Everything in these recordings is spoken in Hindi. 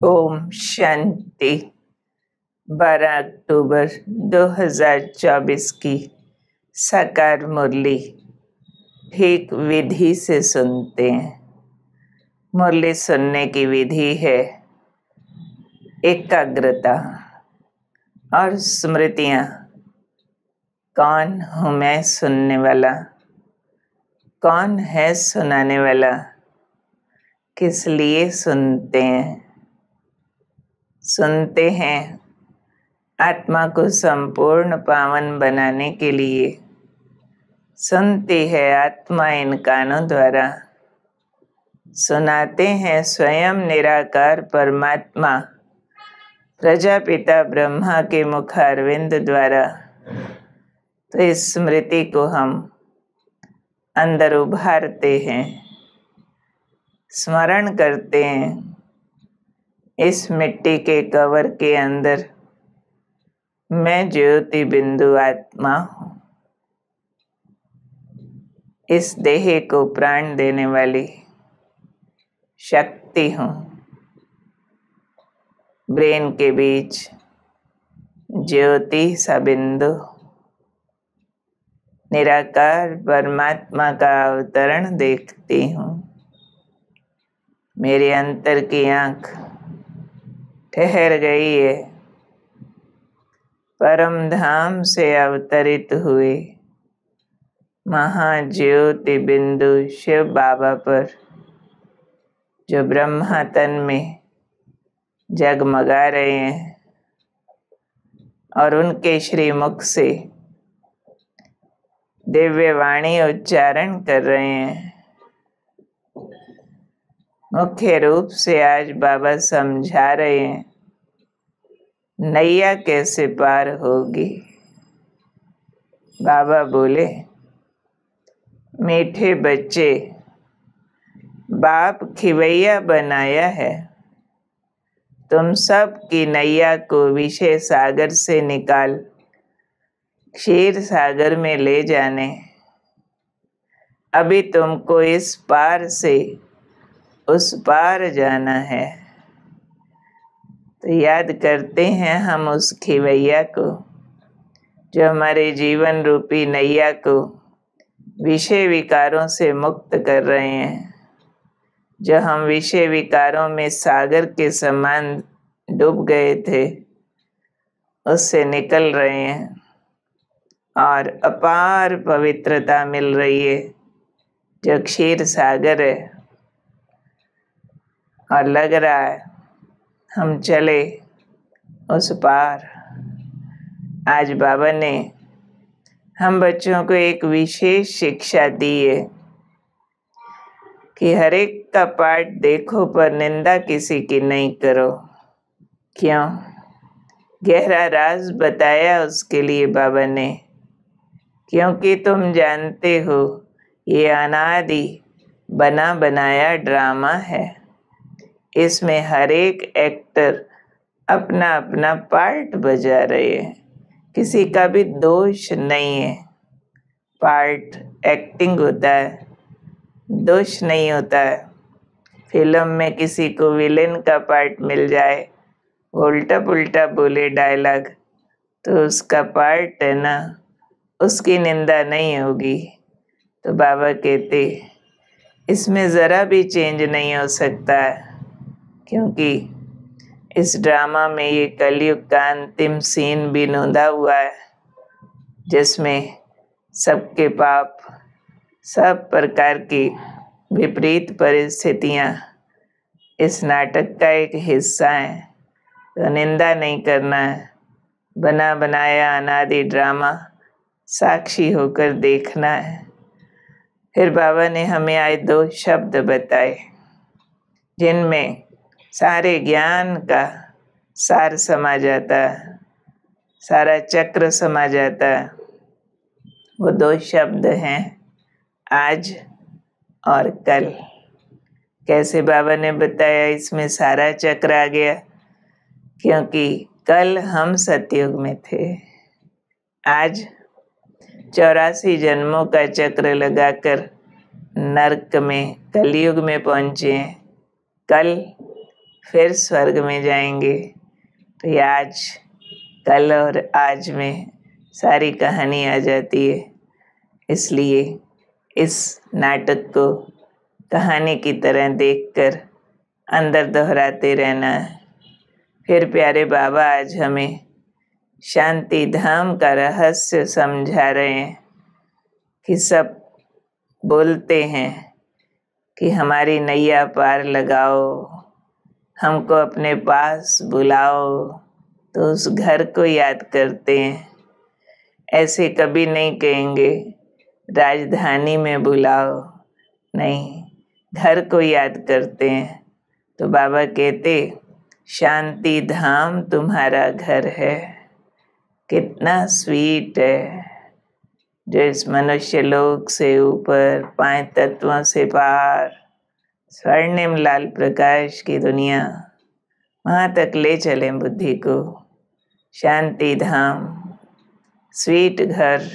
ओम शांति। 12 अक्टूबर 2024 की साकार मुरली ठीक विधि से सुनते हैं। मुरली सुनने की विधि है एकाग्रता और स्मृतियाँ। कौन हूँ मैं सुनने वाला, कौन है सुनाने वाला, किस लिए सुनते हैं। सुनते हैं आत्मा को संपूर्ण पावन बनाने के लिए। सुनती है आत्मा इन कानों द्वारा। सुनाते हैं स्वयं निराकार परमात्मा प्रजापिता ब्रह्मा के मुखारविंद द्वारा। तो इस स्मृति को हम अंदर उभारते हैं, स्मरण करते हैं। इस मिट्टी के कवर के अंदर मैं ज्योति बिंदु आत्मा हूँ। इस देह को प्राण देने वाली शक्ति हूँ। ब्रेन के बीच ज्योति सा बिंदु निराकार परमात्मा का अवतरण देखती हूँ। मेरे अंतर की आँख ठहर गई है। परम धाम से अवतरित हुए महाज्योति बिंदु शिव बाबा पर, जो ब्रह्मा तन में जगमगा रहे हैं और उनके श्रीमुख से दिव्य वाणी उच्चारण कर रहे हैं। मुख्य रूप से आज बाबा समझा रहे हैं नैया कैसे पार होगी। बाबा बोले, मीठे बच्चे, बाप खिवैया बनाया है तुम सब की नैया को विषय सागर से निकाल क्षीर सागर में ले जाने। अभी तुमको इस पार से उस पार जाना है। तो याद करते हैं हम उस खिवैया को, जो हमारे जीवन रूपी नैया को विषय विकारों से मुक्त कर रहे हैं। जो हम विषय विकारों में सागर के समान डूब गए थे, उससे निकल रहे हैं और अपार पवित्रता मिल रही है, जो क्षीर सागर है। और लग रहा है हम चले उस पार। आज बाबा ने हम बच्चों को एक विशेष शिक्षा दी है कि हर एक का पाठ देखो पर निंदा किसी की नहीं करो। क्यों? गहरा राज बताया उसके लिए बाबा ने, क्योंकि तुम जानते हो ये अनादि बना बनाया ड्रामा है। इसमें हर एक एक्टर अपना अपना पार्ट बजा रहे हैं, किसी का भी दोष नहीं है। पार्ट एक्टिंग होता है, दोष नहीं होता है। फिल्म में किसी को विलेन का पार्ट मिल जाए, उल्टा पुल्टा बोले डायलॉग, तो उसका पार्ट है ना, उसकी निंदा नहीं होगी। तो बाबा कहते इसमें ज़रा भी चेंज नहीं हो सकता है, क्योंकि इस ड्रामा में ये कलयुग का अंतिम सीन भी नोंदा हुआ है, जिसमें सबके पाप, सब प्रकार की विपरीत परिस्थितियाँ इस नाटक का एक हिस्सा है। तो निंदा नहीं करना है। बना बनाया अनादि ड्रामा साक्षी होकर देखना है। फिर बाबा ने हमें आज 2 शब्द बताए, जिनमें सारे ज्ञान का सार समा जाता है, सारा चक्र समा जाता है। वो 2 शब्द हैं आज और कल। कैसे बाबा ने बताया इसमें सारा चक्र आ गया? क्योंकि कल हम सतयुग में थे, आज 84 जन्मों का चक्र लगाकर नरक में कलयुग में पहुँचे हैं। कल फिर स्वर्ग में जाएंगे। तो ये आज, कल और आज में सारी कहानी आ जाती है। इसलिए इस नाटक को कहानी की तरह देखकर अंदर दोहराते रहना है। फिर प्यारे बाबा आज हमें शांति धाम का रहस्य समझा रहे हैं कि सब बोलते हैं कि हमारी नैया पार लगाओ, हमको अपने पास बुलाओ, तो उस घर को याद करते हैं। ऐसे कभी नहीं कहेंगे राजधानी में बुलाओ, नहीं, घर को याद करते हैं। तो बाबा कहते शांति धाम तुम्हारा घर है। कितना स्वीट है, जो इस मनुष्य लोक से ऊपर 5 तत्वों से पार स्वर्णिम लाल प्रकाश की दुनिया, वहाँ तक ले चलें बुद्धि को। शांति धाम, स्वीट घर,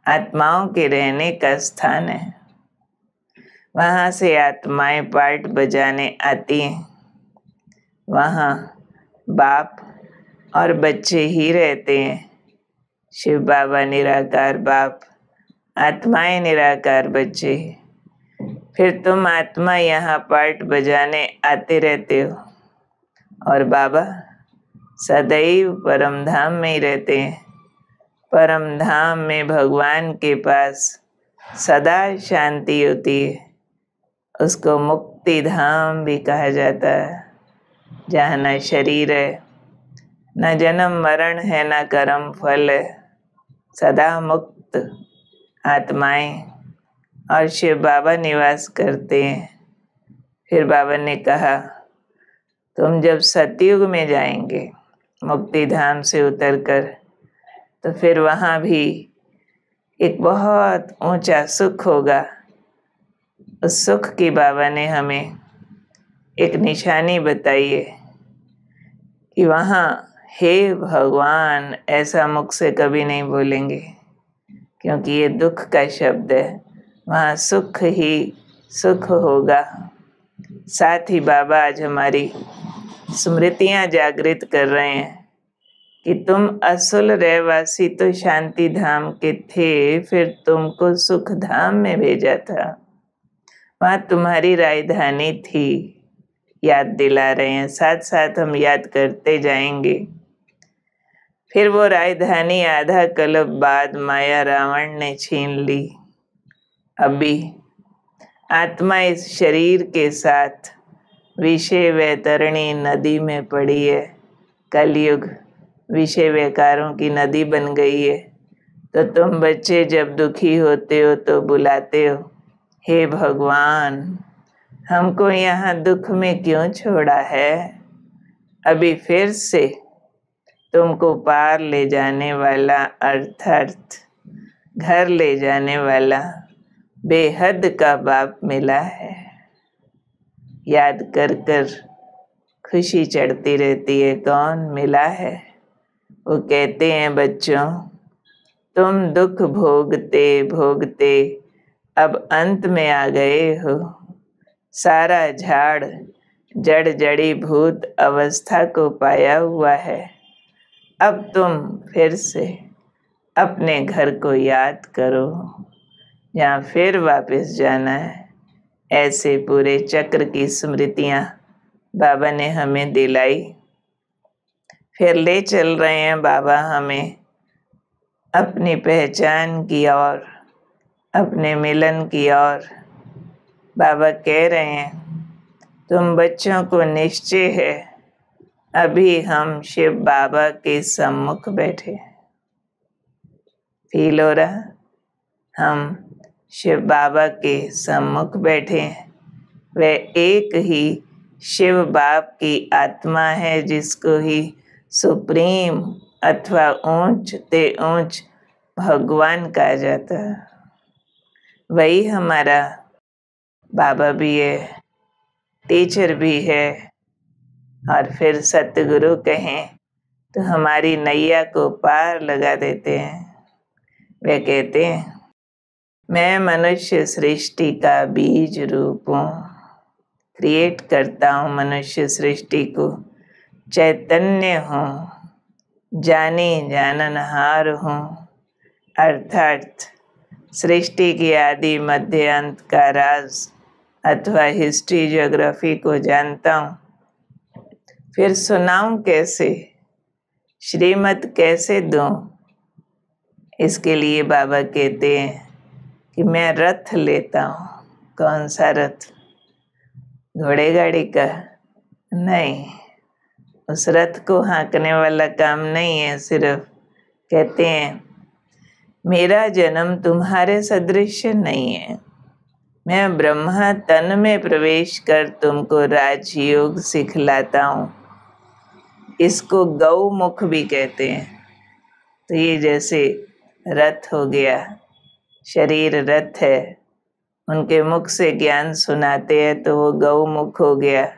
आत्माओं के रहने का स्थान है। वहाँ से आत्माएं पार्ट बजाने आती हैं। वहाँ बाप और बच्चे ही रहते हैं। शिव बाबा निराकार बाप, आत्माएं निराकार बच्चे। फिर तुम आत्मा यहाँ पार्ट बजाने आते रहते हो, और बाबा सदैव परम धाम में ही रहते हैं। परम धाम में भगवान के पास सदा शांति होती है। उसको मुक्ति धाम भी कहा जाता है, जहाँ न शरीर है, न जन्म मरण है, न कर्म फल है। सदा मुक्त आत्माएं और शिव बाबा निवास करते हैं। फिर बाबा ने कहा तुम जब सतयुग में जाएंगे मुक्ति धाम से उतरकर, तो फिर वहाँ भी एक बहुत ऊंचा सुख होगा। उस सुख की बाबा ने हमें एक निशानी बताई है कि वहाँ हे भगवान ऐसा मुख से कभी नहीं बोलेंगे, क्योंकि ये दुख का शब्द है। वहाँ सुख ही सुख होगा। साथ ही बाबा आज हमारी स्मृतियाँ जागृत कर रहे हैं कि तुम असल रहवासी तो शांति धाम के थे, फिर तुमको सुख धाम में भेजा था। वहाँ तुम्हारी राजधानी थी, याद दिला रहे हैं। साथ साथ हम याद करते जाएंगे। फिर वो राजधानी आधा कल्प बाद माया रावण ने छीन ली। अभी आत्मा इस शरीर के साथ विषय वैतरणी नदी में पड़ी है। कलयुग विषय विकारों की नदी बन गई है। तो तुम बच्चे जब दुखी होते हो तो बुलाते हो, हे भगवान हमको यहाँ दुख में क्यों छोड़ा है। अभी फिर से तुमको पार ले जाने वाला, अर्थात घर ले जाने वाला बेहद का बाप मिला है। याद कर कर खुशी चढ़ती रहती है। कौन मिला है? वो कहते हैं बच्चों तुम दुख भोगते भोगते अब अंत में आ गए हो। सारा झाड़ जड़ जड़ी भूत अवस्था को पाया हुआ है। अब तुम फिर से अपने घर को याद करो, जहाँ फिर वापस जाना है। ऐसे पूरे चक्र की स्मृतियाँ बाबा ने हमें दिलाई। फिर ले चल रहे हैं बाबा हमें अपनी पहचान की ओर, अपने मिलन की ओर। बाबा कह रहे हैं तुम बच्चों को निश्चय है अभी हम शिव बाबा के सम्मुख बैठे। फील हो रहा? हम शिव बाबा के सम्मुख बैठे हैं। वह एक ही शिव बाप की आत्मा है, जिसको ही सुप्रीम अथवा ऊंच ते ऊंच भगवान कहा जाता है। वही हमारा बाबा भी है, टीचर भी है, और फिर सतगुरु कहें तो हमारी नैया को पार लगा देते हैं। वे कहते हैं मैं मनुष्य सृष्टि का बीज रूप हूँ। क्रिएट करता हूँ मनुष्य सृष्टि को, चैतन्य हूँ, जाने जाननहार हूँ, अर्थात सृष्टि की आदि मध्य अंत का राज अथवा हिस्ट्री ज्योग्राफी को जानता हूँ। फिर सुनाऊँ कैसे, श्रीमत कैसे दूँ? इसके लिए बाबा कहते हैं कि मैं रथ लेता हूँ। कौन सा रथ? घोड़े गाड़ी का नहीं, उस रथ को हाँकने वाला काम नहीं है। सिर्फ कहते हैं मेरा जन्म तुम्हारे सदृश नहीं है, मैं ब्रह्मा तन में प्रवेश कर तुमको राजयोग सिखलाता हूँ। इसको गौमुख भी कहते हैं। तो ये जैसे रथ हो गया, शरीर रथ है, उनके मुख से ज्ञान सुनाते हैं तो वो गौमुख हो गया।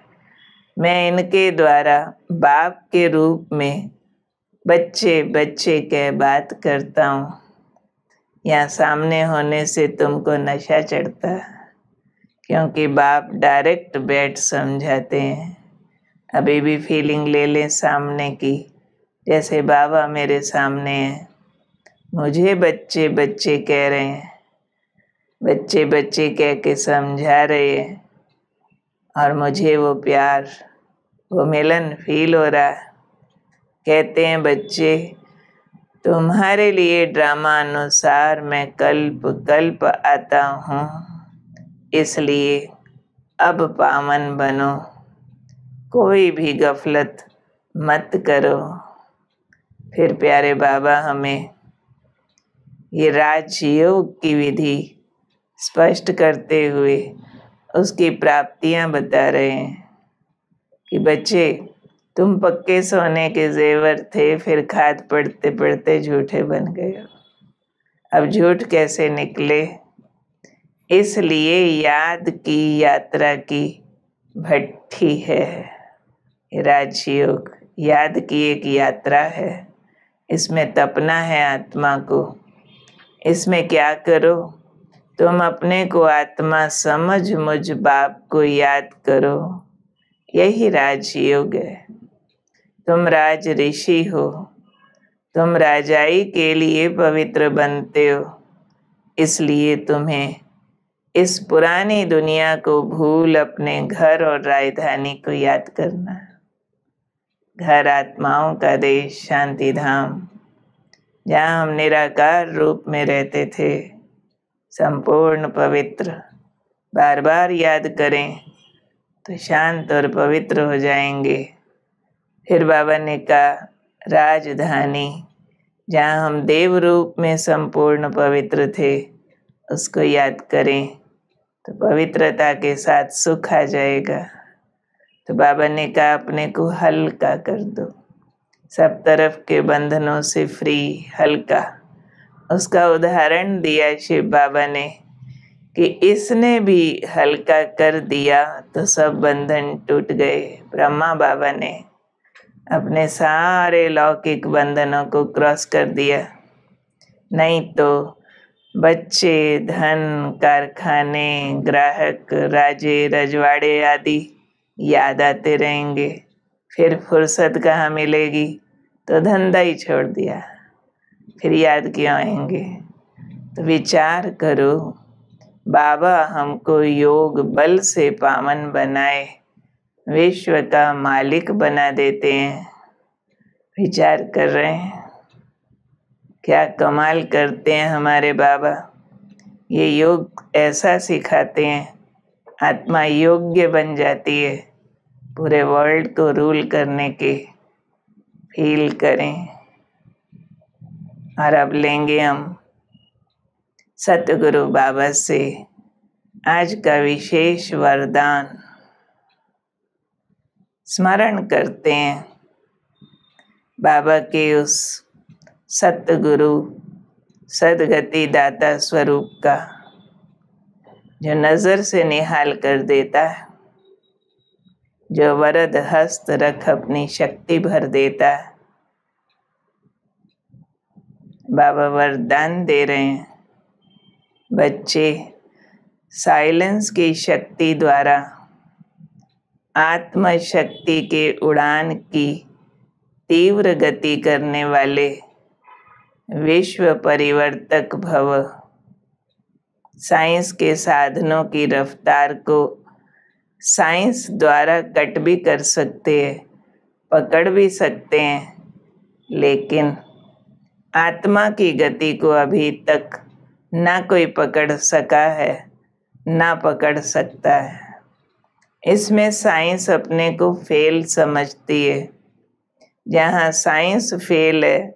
मैं इनके द्वारा बाप के रूप में बच्चे बच्चे कह बात करता हूँ। यहाँ सामने होने से तुमको नशा चढ़ता है, क्योंकि बाप डायरेक्ट बैठ समझाते हैं। अभी भी फीलिंग ले लें सामने की, जैसे बाबा मेरे सामने हैं, मुझे बच्चे बच्चे कह रहे हैं, बच्चे बच्चे कह के समझा रहे हैं, और मुझे वो प्यार, वो मिलन फील हो रहा है। कहते हैं बच्चे, तुम्हारे लिए ड्रामा अनुसार मैं कल्प कल्प आता हूँ, इसलिए अब पावन बनो, कोई भी गफलत मत करो। फिर प्यारे बाबा हमें ये राजयोग की विधि स्पष्ट करते हुए उसकी प्राप्तियां बता रहे हैं कि बच्चे, तुम पक्के सोने के जेवर थे, फिर खाद पड़ते पड़ते झूठे बन गए हो। अब झूठ कैसे निकले? इसलिए याद की यात्रा की भट्ठी है। राजयोग याद की एक यात्रा है, इसमें तपना है आत्मा को। इसमें क्या करो? तुम अपने को आत्मा समझ मुझ बाप को याद करो, यही राजयोग है। तुम राज ऋषि हो, तुम राजाई के लिए पवित्र बनते हो, इसलिए तुम्हें इस पुरानी दुनिया को भूल अपने घर और राजधानी को याद करना। घर आत्माओं का देश, शांति धाम, जहाँ हम निराकार रूप में रहते थे, संपूर्ण पवित्र। बार बार याद करें तो शांत और पवित्र हो जाएंगे। फिर बाबा ने कहा राजधानी, जहाँ हम देव रूप में संपूर्ण पवित्र थे, उसको याद करें तो पवित्रता के साथ सुख आ जाएगा। तो बाबा ने कहा अपने को हल्का कर दो, सब तरफ के बंधनों से फ्री, हल्का। उसका उदाहरण दिया शिव बाबा ने कि इसने भी हल्का कर दिया तो सब बंधन टूट गए। ब्रह्मा बाबा ने अपने सारे लौकिक बंधनों को क्रॉस कर दिया, नहीं तो बच्चे, धन, कारखाने, ग्राहक, राजे, रजवाड़े आदि याद आते रहेंगे। फिर फुर्सत कहाँ मिलेगी? तो धंधा ही छोड़ दिया, फिर याद क्यों आएंगे? तो विचार करो, बाबा हमको योग बल से पावन बनाए, विश्व का मालिक बना देते हैं। विचार कर रहे हैं क्या कमाल करते हैं हमारे बाबा। ये योग ऐसा सिखाते हैं, आत्मा योग्य बन जाती है पूरे वर्ल्ड को रूल करने के। फील करें। और अब लेंगे हम सतगुरु बाबा से आज का विशेष वरदान। स्मरण करते हैं बाबा के उस सतगुरु, सदगति दाता स्वरूप का, जो नज़र से निहाल कर देता है, जो वरद हस्त रख अपनी शक्ति भर देता है। बाबा वरदान दे रहे हैं, बच्चे साइलेंस की शक्ति द्वारा आत्म शक्ति के उड़ान की तीव्र गति करने वाले विश्व परिवर्तक भव। साइंस के साधनों की रफ्तार को साइंस द्वारा कट भी कर सकते हैं, पकड़ भी सकते हैं, लेकिन आत्मा की गति को अभी तक ना कोई पकड़ सका है, ना पकड़ सकता है। इसमें साइंस अपने को फेल समझती है। जहाँ साइंस फेल है,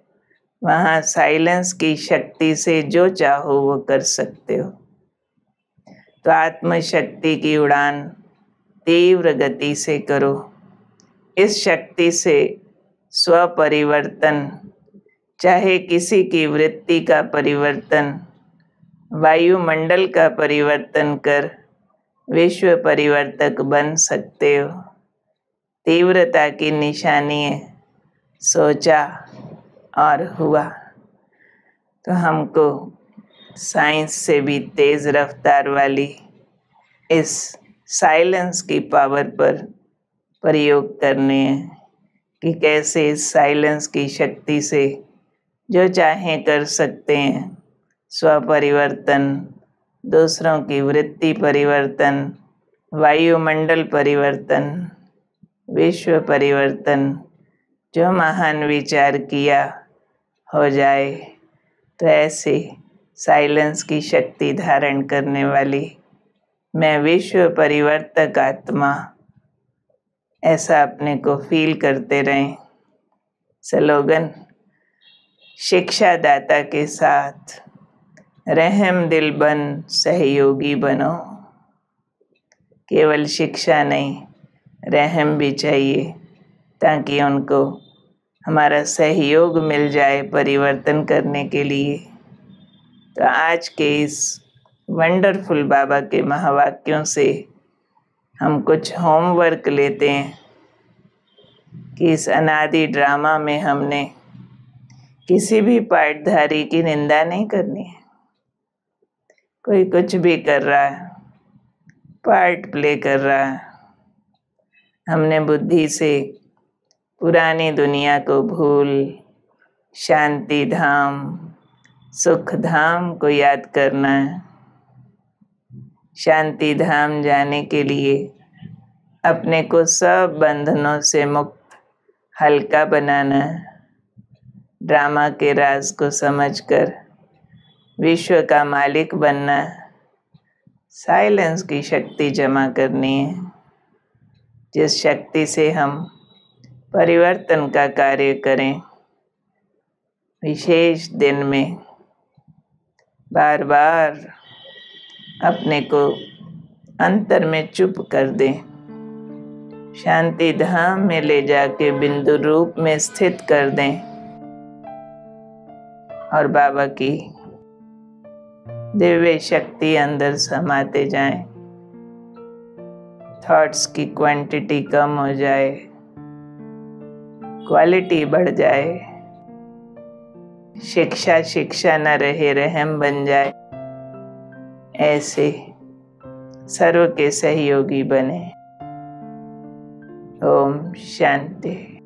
वहाँ साइलेंस की शक्ति से जो चाहो वो कर सकते हो। तो आत्मशक्ति की उड़ान तीव्र गति से करो। इस शक्ति से स्वपरिवर्तन, चाहे किसी की वृत्ति का परिवर्तन, वायुमंडल का परिवर्तन कर विश्व परिवर्तक बन सकते हो। तीव्रता की निशानी है सोचा और हुआ। तो हमको साइंस से भी तेज रफ्तार वाली इस साइलेंस की पावर पर प्रयोग करने हैं कि कैसे इस साइलेंस की शक्ति से जो चाहें कर सकते हैं। स्वपरिवर्तन, दूसरों की वृत्ति परिवर्तन, वायुमंडल परिवर्तन, विश्व परिवर्तन, जो महान विचार किया हो जाए। तो ऐसे साइलेंस की शक्ति धारण करने वाली मैं विश्व परिवर्तक आत्मा, ऐसा अपने को फील करते रहें। स्लोगन: शिक्षादाता के साथ रहम दिल बन सहयोगी बनो। केवल शिक्षा नहीं, रहम भी चाहिए, ताकि उनको हमारा सहयोग मिल जाए परिवर्तन करने के लिए। तो आज के इस वंडरफुल बाबा के महावाक्यों से हम कुछ होमवर्क लेते हैं कि इस अनादि ड्रामा में हमने किसी भी पार्टधारी की निंदा नहीं करनी है। कोई कुछ भी कर रहा है, पार्ट प्ले कर रहा है। हमने बुद्धि से पुरानी दुनिया को भूल शांति धाम, सुख धाम को याद करना है। शांति धाम जाने के लिए अपने को सब बंधनों से मुक्त, हल्का बनाना है। ड्रामा के राज को समझकर विश्व का मालिक बनना है। साइलेंस की शक्ति जमा करनी है, जिस शक्ति से हम परिवर्तन का कार्य करें। विशेष दिन में बार बार अपने को अंतर में चुप कर दें, शांति धाम में ले जाके बिंदु रूप में स्थित कर दें और बाबा की दिव्य शक्ति अंदर समाते जाएं। थॉट्स की क्वांटिटी कम हो जाए, क्वालिटी बढ़ जाए। शिक्षा न रहे, रहम बन जाए। ऐसे सर्व के सहयोगी बने। ओम शांति।